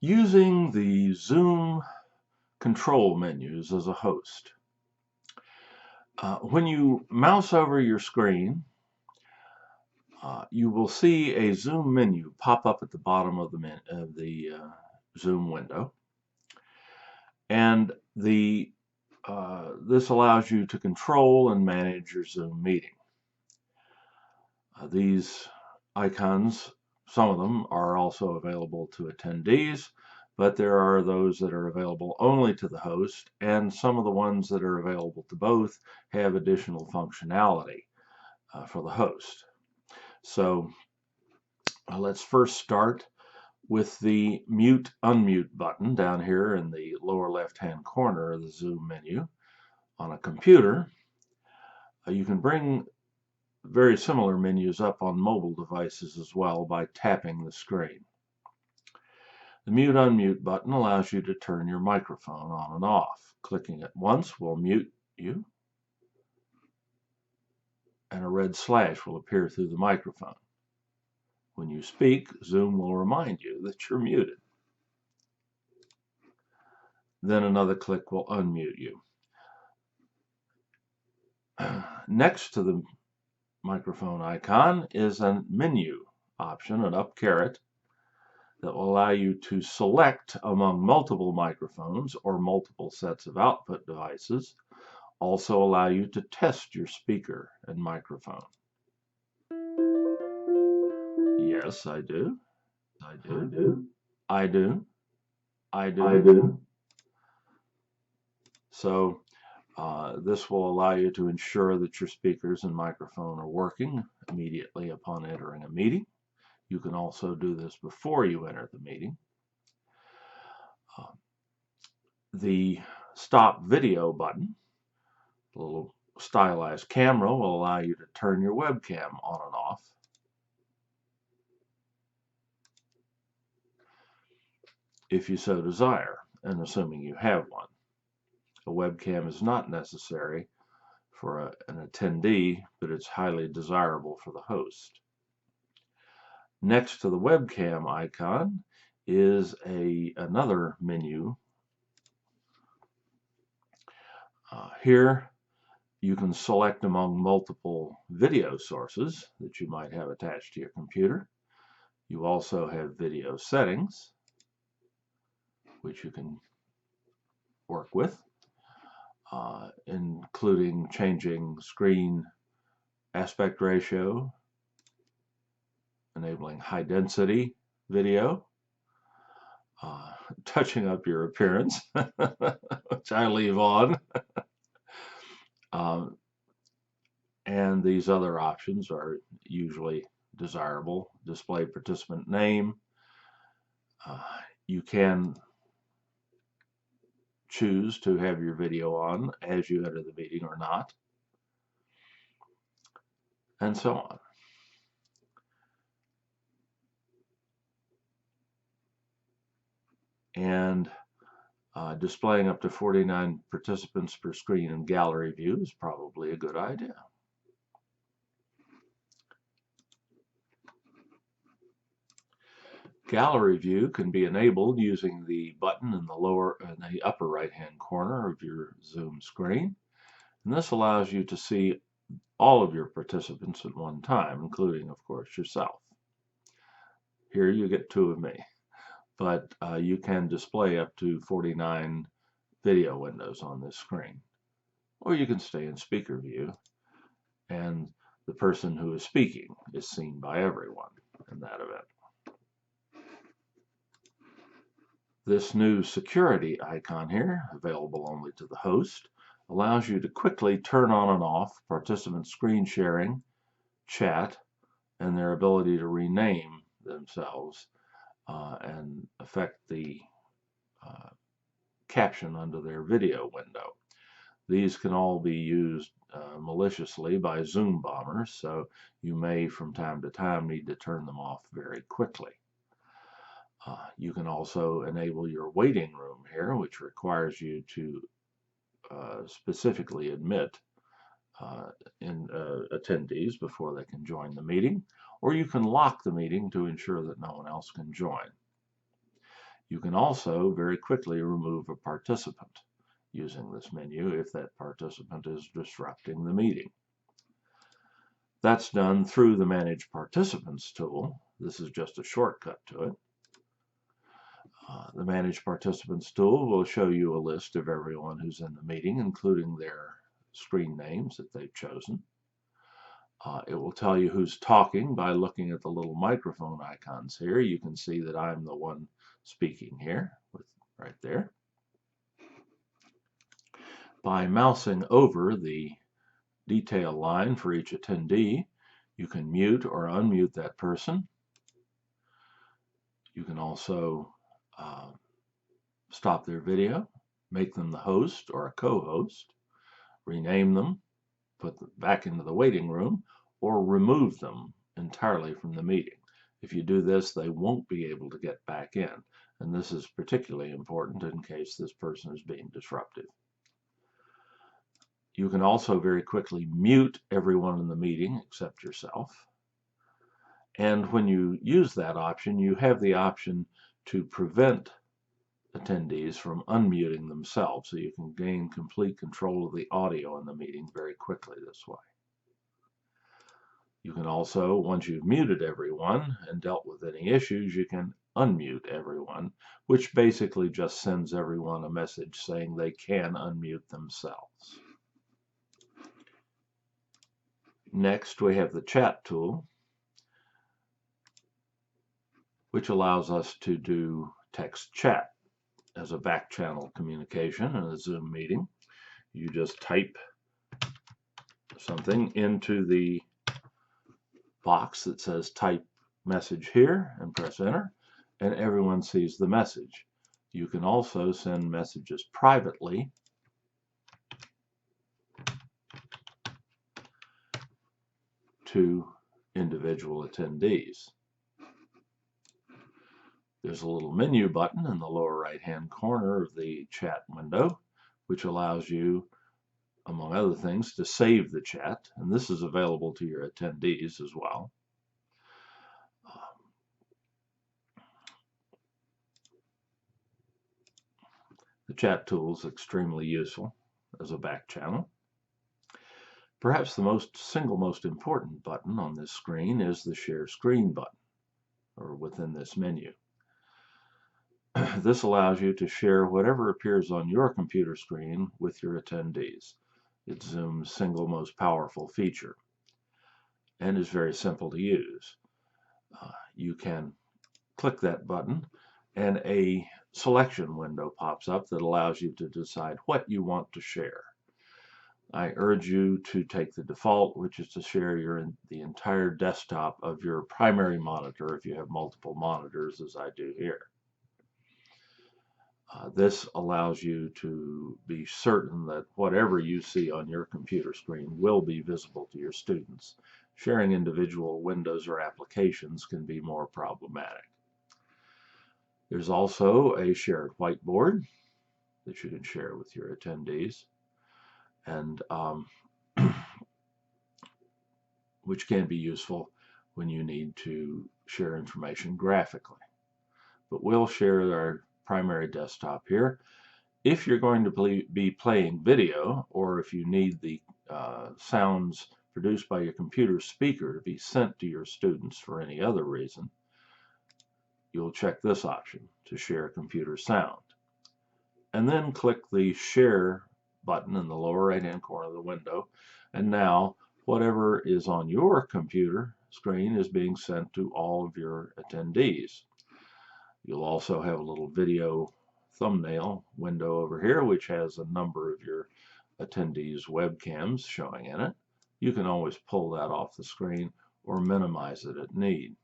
Using the Zoom control menus as a host. When you mouse over your screen, you will see a Zoom menu pop up at the bottom of the Zoom window. And this allows you to control and manage your Zoom meeting. These icons, some of them are also available to attendees, but there are those that are available only to the host, and some of the ones that are available to both have additional functionality for the host. So let's first start with the mute unmute button down here in the lower left hand corner of the Zoom menu. On a computer, you can bring very similar menus up on mobile devices as well by tapping the screen. The mute unmute button allows you to turn your microphone on and off. Clicking it once will mute you, and a red slash will appear through the microphone. When you speak, Zoom will remind you that you're muted. Then another click will unmute you. Next to the microphone icon is a menu option, an up caret, that will allow you to select among multiple microphones or multiple sets of output devices. Also allow you to test your speaker and microphone. Yes, I do. I do. I do. I do. I do. So this will allow you to ensure that your speakers and microphone are working immediately upon entering a meeting. You can also do this before you enter the meeting. The stop video button, the little stylized camera, will allow you to turn your webcam on and off. If you so desire, and assuming you have one. A webcam is not necessary for an attendee, but it's highly desirable for the host. Next to the webcam icon is another menu. Here you can select among multiple video sources that you might have attached to your computer. You also have video settings, which you can work with, including changing screen aspect ratio, enabling high density video, touching up your appearance, which I leave on. And these other options are usually desirable. Display participant name. You can choose to have your video on as you enter the meeting or not, and so on. And displaying up to 49 participants per screen in gallery view is probably a good idea. Gallery view can be enabled using the button in the upper right-hand corner of your Zoom screen. And this allows you to see all of your participants at one time, including, of course, yourself. Here you get two of me, but you can display up to 49 video windows on this screen. Or you can stay in speaker view, and the person who is speaking is seen by everyone in that event. This new security icon here, available only to the host, allows you to quickly turn on and off participant screen sharing, chat, and their ability to rename themselves and affect the caption under their video window. These can all be used maliciously by Zoom bombers, so you may from time to time need to turn them off very quickly. You can also enable your waiting room here, which requires you to specifically admit attendees before they can join the meeting, or you can lock the meeting to ensure that no one else can join. You can also very quickly remove a participant using this menu if that participant is disrupting the meeting. That's done through the Manage Participants tool. This is just a shortcut to it. The Manage Participants tool will show you a list of everyone who's in the meeting, including their screen names that they've chosen. It will tell you who's talking by looking at the little microphone icons here. You can see that I'm the one speaking here, right there. By mousing over the detail line for each attendee, you can mute or unmute that person. You can also stop their video, make them the host or a co-host, rename them, put them back into the waiting room, or remove them entirely from the meeting. If you do this, they won't be able to get back in, and this is particularly important in case this person is being disruptive. You can also very quickly mute everyone in the meeting except yourself. And when you use that option, you have the option to prevent attendees from unmuting themselves, so you can gain complete control of the audio in the meeting very quickly this way. You can also, once you've muted everyone and dealt with any issues, you can unmute everyone, which basically just sends everyone a message saying they can unmute themselves. Next, we have the chat tool, which allows us to do text chat as a back channel communication in a Zoom meeting. You just type something into the box that says type message here and press enter, and everyone sees the message. You can also send messages privately to individual attendees. There's a little menu button in the lower right-hand corner of the chat window, which allows you, among other things, to save the chat, and this is available to your attendees as well. The chat tool is extremely useful as a back channel. Perhaps the single most important button on this screen is the Share Screen button, or within this menu. This allows you to share whatever appears on your computer screen with your attendees. It's Zoom's single most powerful feature and is very simple to use. You can click that button and a selection window pops up that allows you to decide what you want to share. I urge you to take the default, which is to share the entire desktop of your primary monitor if you have multiple monitors, as I do here. This allows you to be certain that whatever you see on your computer screen will be visible to your students. Sharing individual windows or applications can be more problematic. There's also a shared whiteboard that you can share with your attendees, and which can be useful when you need to share information graphically. But we'll share our primary desktop here. If you're going to be playing video, or if you need the sounds produced by your computer speaker to be sent to your students for any other reason, you'll check this option to share computer sound. And then click the Share button in the lower right-hand corner of the window. And now, whatever is on your computer screen is being sent to all of your attendees. You'll also have a little video thumbnail window over here, which has a number of your attendees' webcams showing in it. You can always pull that off the screen or minimize it at need.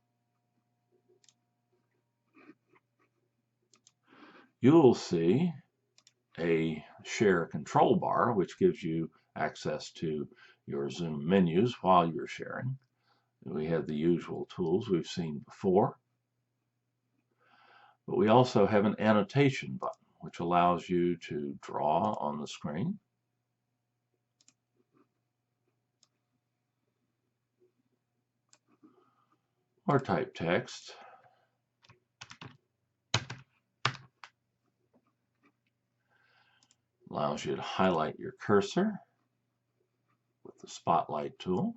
You'll see a share control bar, which gives you access to your Zoom menus while you're sharing. We have the usual tools we've seen before. But we also have an annotation button, which allows you to draw on the screen. Or type text. Allows you to highlight your cursor with the spotlight tool,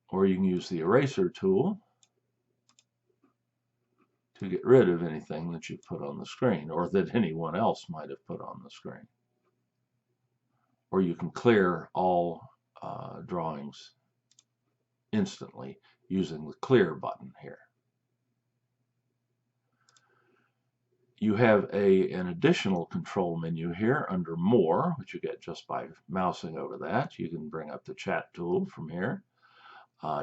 or you can use the eraser tool to get rid of anything that you put on the screen or that anyone else might have put on the screen. Or you can clear all drawings instantly using the clear button here. You have an additional control menu here under More, which you get just by mousing over that. You can bring up the chat tool from here.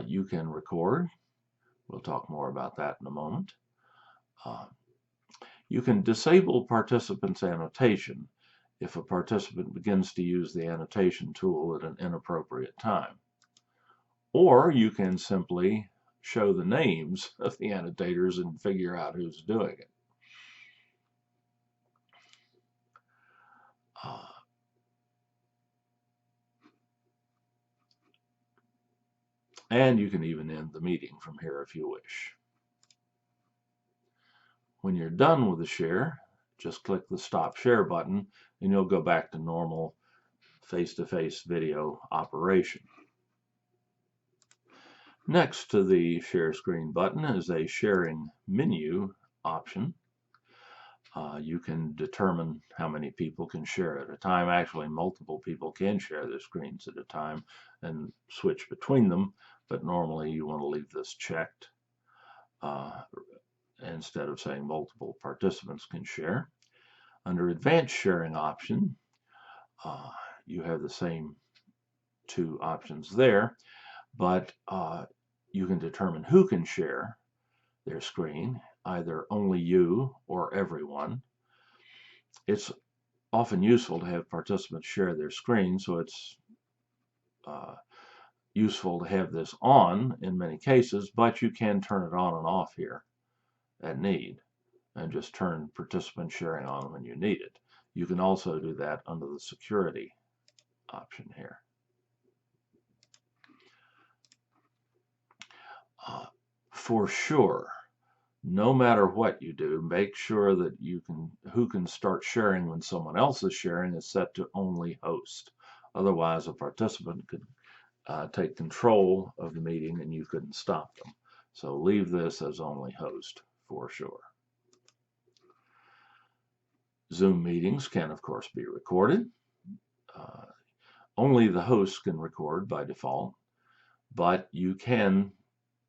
You can record. We'll talk more about that in a moment. You can disable participants' annotation if a participant begins to use the annotation tool at an inappropriate time. Or you can simply show the names of the annotators and figure out who's doing it. And you can even end the meeting from here if you wish. When you're done with the share, just click the Stop Share button and you'll go back to normal face-to-face video operation. Next to the Share Screen button is a sharing menu option. You can determine how many people can share at a time. Actually, multiple people can share their screens at a time and switch between them, but normally you want to leave this checked instead of saying multiple participants can share. Under Advanced Sharing option, you have the same two options there, but you can determine who can share their screen, either only you or everyone. It's often useful to have participants share their screen, so it's useful to have this on in many cases, but you can turn it on and off here at need and just turn participant sharing on when you need it. You can also do that under the security option here. For sure, no matter what you do, make sure that who can start sharing when someone else is sharing is set to only host. Otherwise, a participant could take control of the meeting and you couldn't stop them. So leave this as only host for sure. Zoom meetings can, of course, be recorded. Only the host can record by default, but you can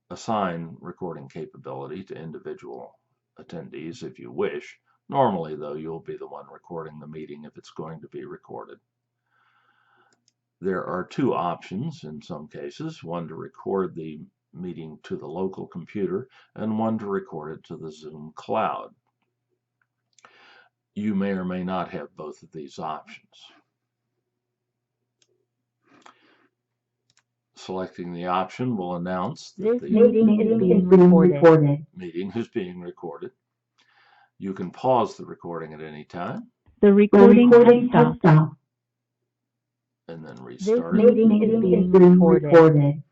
assign recording capability to individual attendees if you wish. Normally, though, you'll be the one recording the meeting if it's going to be recorded. There are two options in some cases, one to record the meeting to the local computer and one to record it to the Zoom cloud. You may or may not have both of these options. Selecting the option will announce that the meeting is being recorded. You can pause the recording at any time. The recording has stopped. And then restart. This meeting is being recorded.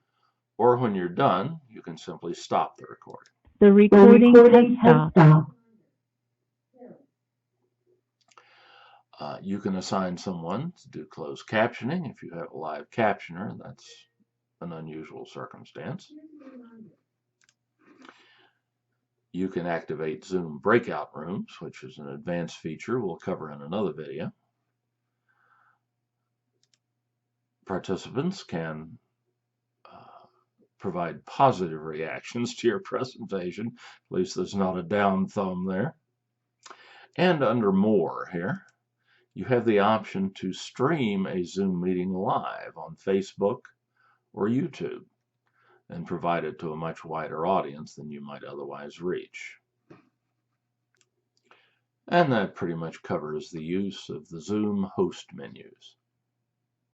Or when you're done, you can simply stop the recording. The recording has stopped. You can assign someone to do closed captioning if you have a live captioner. That's an unusual circumstance. You can activate Zoom breakout rooms, which is an advanced feature we'll cover in another video. Participants can provide positive reactions to your presentation. At least there's not a down thumb there. And under More here, you have the option to stream a Zoom meeting live on Facebook or YouTube and provide it to a much wider audience than you might otherwise reach. And that pretty much covers the use of the Zoom host menus.